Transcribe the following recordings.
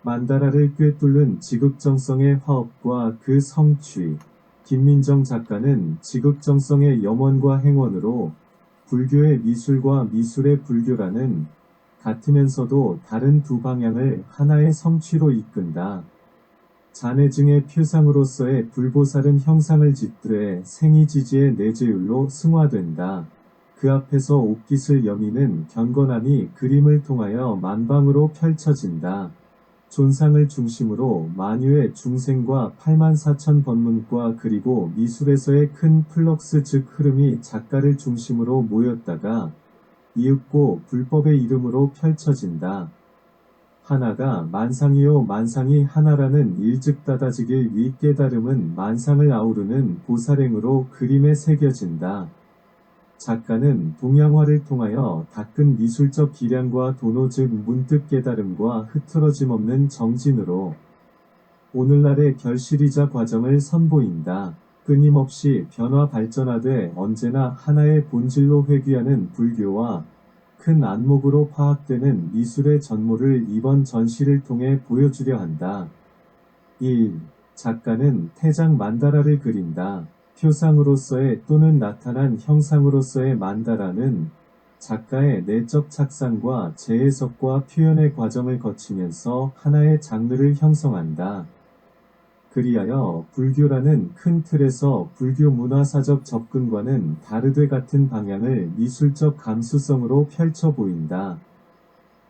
만다라를 꿰뚫는 지극정성의 화업과 그 성취. 김민정 작가는 지극정성의 염원과 행원으로 불교의 미술과 미술의 불교라는 같으면서도 다른 두 방향을 하나의 성취로 이끈다. 잔해증의 표상으로서의 불보살은 형상을 짓되 생이지지의 내재율로 승화된다. 그 앞에서 옥깃을 여미는 경건함이 그림을 통하여 만방으로 펼쳐진다. 존상을 중심으로 만유의 중생과 84,000 법문과 그리고 미술에서의 큰 플럭스 즉 흐름이 작가를 중심으로 모였다가 이윽고 불법의 이름으로 펼쳐진다. 하나가 만상이요 만상이 하나라는 일즉다다지길 위 깨달음은 만상을 아우르는 보살행으로 그림에 새겨진다. 작가는 동양화를 통하여 닦은 미술적 기량과 도노 즉 문득 깨달음과 흐트러짐 없는 정진으로 오늘날의 결실이자 과정을 선보인다. 끊임없이 변화 발전하되 언제나 하나의 본질로 회귀하는 불교와 큰 안목으로 파악되는 미술의 전모를 이번 전시를 통해 보여주려 한다. 1. 작가는 태장 만다라를 그린다. 표상으로서의 또는 나타난 형상으로서의 만다라는 작가의 내적 착상과 재해석과 표현의 과정을 거치면서 하나의 장르를 형성한다. 그리하여 불교라는 큰 틀에서 불교 문화사적 접근과는 다르되 같은 방향을 미술적 감수성으로 펼쳐 보인다.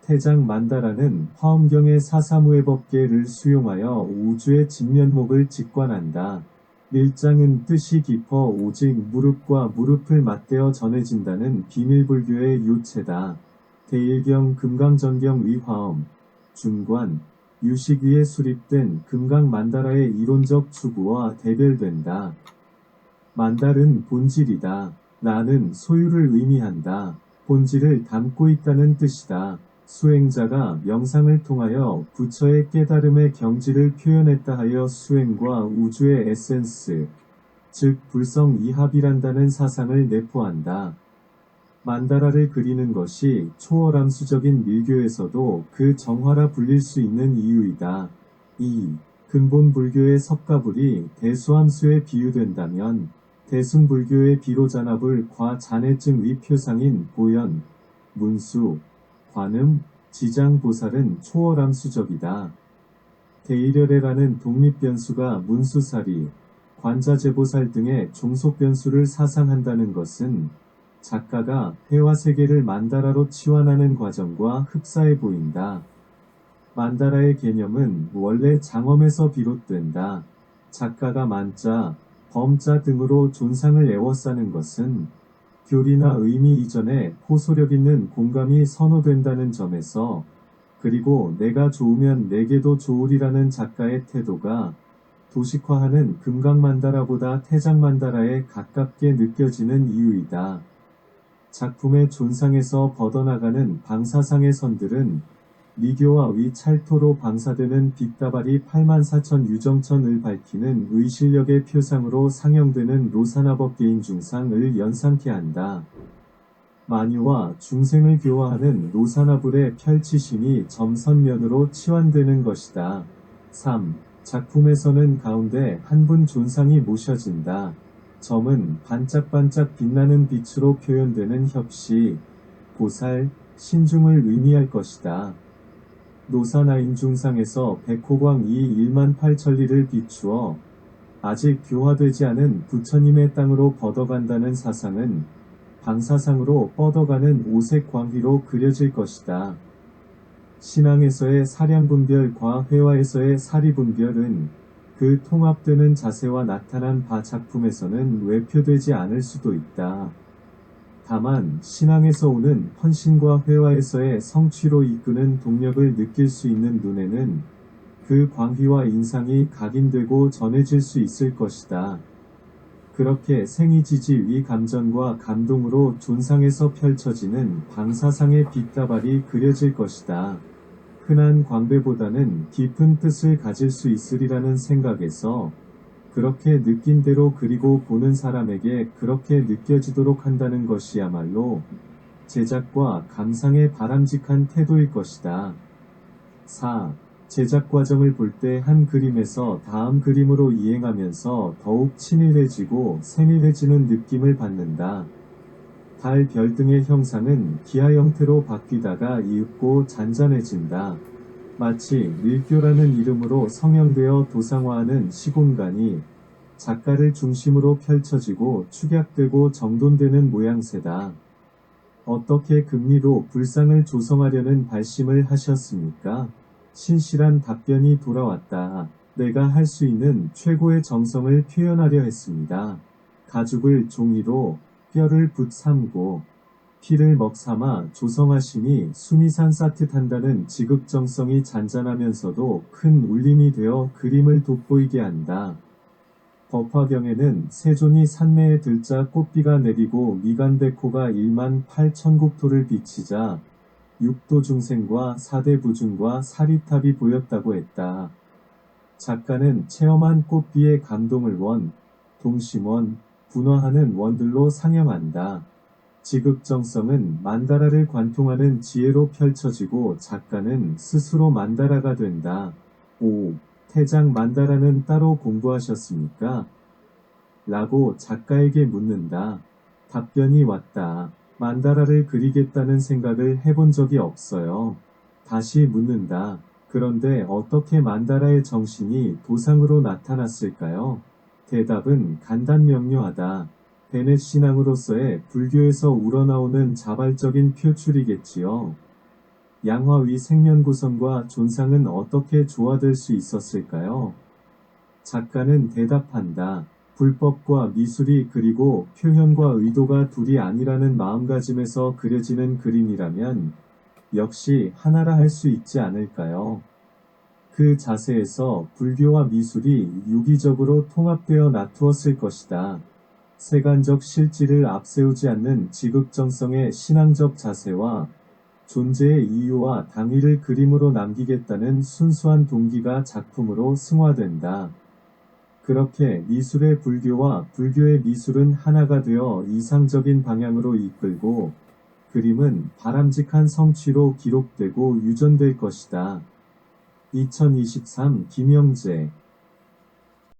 태장 만다라는 화엄경의 사사무해법계를 수용하여 우주의 진면목을 직관한다. 밀장은 뜻이 깊어 오직 무릎과 무릎을 맞대어 전해진다는 비밀불교의 요체다. 대일경 금강전경 위화엄, 중관, 유식 위에 수립된 금강 만다라의 이론적 추구와 대별된다. 만달은 본질이다. 라는 소유를 의미한다. 본질을 담고 있다는 뜻이다. 수행자가 명상을 통하여 부처의 깨달음의 경지를 표현했다 하여 수행과 우주의 에센스, 즉 불성이합이란다는 사상을 내포한다. 만다라를 그리는 것이 초월함수적인 밀교에서도 그 정화라 불릴 수 있는 이유이다. 2. 근본 불교의 석가불이 대수함수에 비유된다면 대승불교의 비로잔압을 과 잔해증 위 표상인 보현, 문수, 관음, 지장보살은 초월함수적이다. 대일열애라는 독립변수가 문수사리, 관자재보살 등의 종속변수를 사상한다는 것은 작가가 해와세계를 만다라로 치환하는 과정과 흡사해 보인다. 만다라의 개념은 원래 장엄에서 비롯된다. 작가가 만자, 범자 등으로 존상을 애워싸는 것은 교리나 의미 이전에 호소력 있는 공감이 선호된다는 점에서 그리고 내가 좋으면 내게도 좋으리라는 작가의 태도가 도식화하는 금강만다라보다 태장만다라에 가깝게 느껴지는 이유이다. 작품의 존상에서 벗어나가는 방사상의 선들은 미교와 위찰토로 방사되는 빗다발이 84,000 유정천을 밝히는 의실력의 표상으로 상영되는 로사나법계인 중상을 연상케 한다. 만유와 중생을 교화하는 로사나불의 펼치심이 점선면으로 치환되는 것이다. 3. 작품에서는 가운데 한 분 존상이 모셔진다. 점은 반짝반짝 빛나는 빛으로 표현되는 협시, 보살, 신중을 의미할 것이다. 노사나인 중상에서 백호광 이 18,000리를 비추어 아직 교화되지 않은 부처님의 땅으로 뻗어간다는 사상은 방사상으로 뻗어가는 오색 광휘로 그려질 것이다. 신앙에서의 사량분별과 회화에서의 사리분별은 그 통합되는 자세와 나타난 바 작품에서는 외표되지 않을 수도 있다. 다만 신앙에서 오는 헌신과 회화에서의 성취로 이끄는 동력을 느낄 수 있는 눈에는 그 광휘와 인상이 각인되고 전해질 수 있을 것이다. 그렇게 생이지지 위 감전과 감동으로 존상에서 펼쳐지는 방사상의 빛다발이 그려질 것이다. 흔한 광배보다는 깊은 뜻을 가질 수 있으리라는 생각에서 그렇게 느낀 대로 그리고 보는 사람에게 그렇게 느껴지도록 한다는 것이야말로 제작과 감상의 바람직한 태도일 것이다. 4. 제작 과정을 볼 때 한 그림에서 다음 그림으로 이행하면서 더욱 친밀해지고 세밀해지는 느낌을 받는다. 달, 별 등의 형상은 기하 형태로 바뀌다가 이윽고 잔잔해진다. 마치 밀교라는 이름으로 성형되어 도상화하는 시공간이 작가를 중심으로 펼쳐지고 축약되고 정돈되는 모양새다. 어떻게 금리로 불상을 조성하려는 발심을 하셨습니까? 신실한 답변이 돌아왔다. 내가 할 수 있는 최고의 정성을 표현하려 했습니다. 가죽을 종이로, 뼈를 붓 삼고, 피를 먹 삼아 조성하심이 숨이 산 싸뜻한다는 지극정성이 잔잔하면서도 큰 울림이 되어 그림을 돋보이게 한다. 법화경에는 세존이 산매에 들자 꽃비가 내리고 미간백호가 1만 8천국토를 비치자 육도 중생과 사대 부중과 사리탑이 보였다고 했다. 작가는 체험한 꽃비의 감동을 동심원, 분화하는 원들로 상영한다. 지극정성은 만다라를 관통하는 지혜로 펼쳐지고 작가는 스스로 만다라가 된다. 5. 태장 만다라는 따로 공부하셨습니까? 라고 작가에게 묻는다. 답변이 왔다. 만다라를 그리겠다는 생각을 해본 적이 없어요. 다시 묻는다. 그런데 어떻게 만다라의 정신이 도상으로 나타났을까요? 대답은 간단명료하다. 베넷 신앙으로서의 불교에서 우러나오는 자발적인 표출이겠지요. 양화의 생면구성과 존상은 어떻게 조화될 수 있었을까요? 작가는 대답한다. 불법과 미술이 그리고 표현과 의도가 둘이 아니라는 마음가짐에서 그려지는 그림이라면 역시 하나라 할 수 있지 않을까요? 그 자세에서 불교와 미술이 유기적으로 통합되어 나투었을 것이다. 세간적 실질을 앞세우지 않는 지극정성의 신앙적 자세와 존재의 이유와 당위를 그림으로 남기겠다는 순수한 동기가 작품으로 승화된다. 그렇게 미술의 불교와 불교의 미술은 하나가 되어 이상적인 방향으로 이끌고 그림은 바람직한 성취로 기록되고 유전될 것이다. 2023 김영재